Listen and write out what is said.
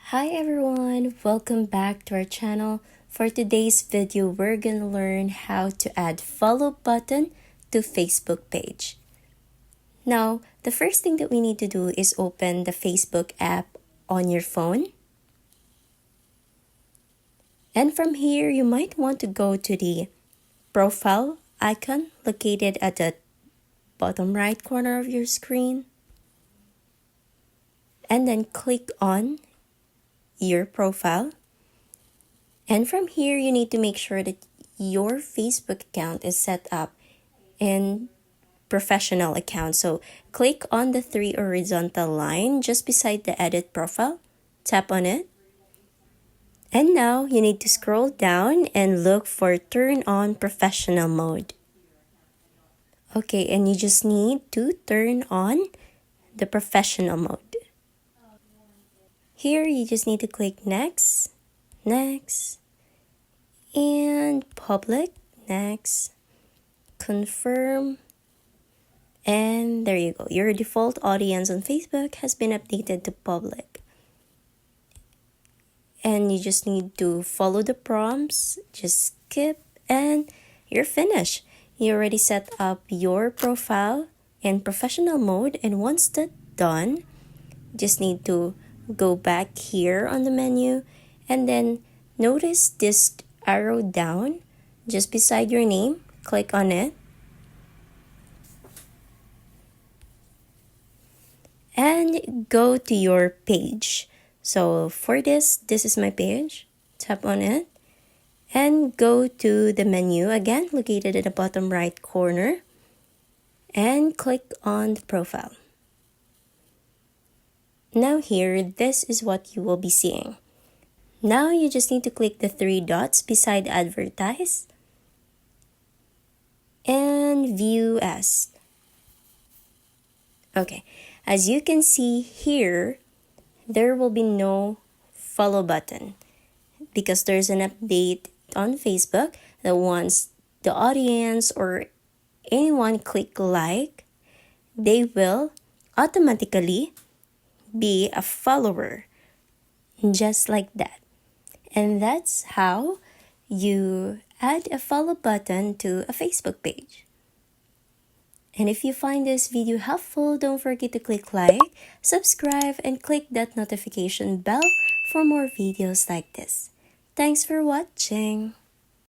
Hi everyone, welcome back to our channel. For today's video, we're gonna learn how to add follow button to Facebook page. Now, the first thing that we need to do is open the Facebook app on your phone. And from here, you might want to go to the profile icon located at the bottom right corner of your screen. And then click on your profile. And from here, you need to make sure that your Facebook account is set up in professional account. So click on the three horizontal line just beside the edit profile. Tap on it. And now you need to scroll down and look for turn on professional mode. Okay, and you just need to turn on the professional mode. Here you just need to click next, next, and public, next, confirm, and there you go. Your default audience on Facebook has been updated to public. And you just need to follow the prompts, just skip, and you're finished. You already set up your profile in professional mode, and once that's done, just need to go back here on the menu and then notice this arrow down just beside your name. Click on it and go to your page. So for this is my page. Tap on it and go to the menu again located at the bottom right corner and click on the profile. Now here, this is what you will be seeing. Now you just need to click the three dots beside advertise and view as. Okay, as you can see here, there will be no follow button because there's an update on Facebook that once the audience or anyone click like, they will automatically be a follower, just like that. And that's how you add a follow button to a Facebook page. And if you find this video helpful, don't forget to click like, subscribe, and click that notification bell for more videos like this. Thanks for watching.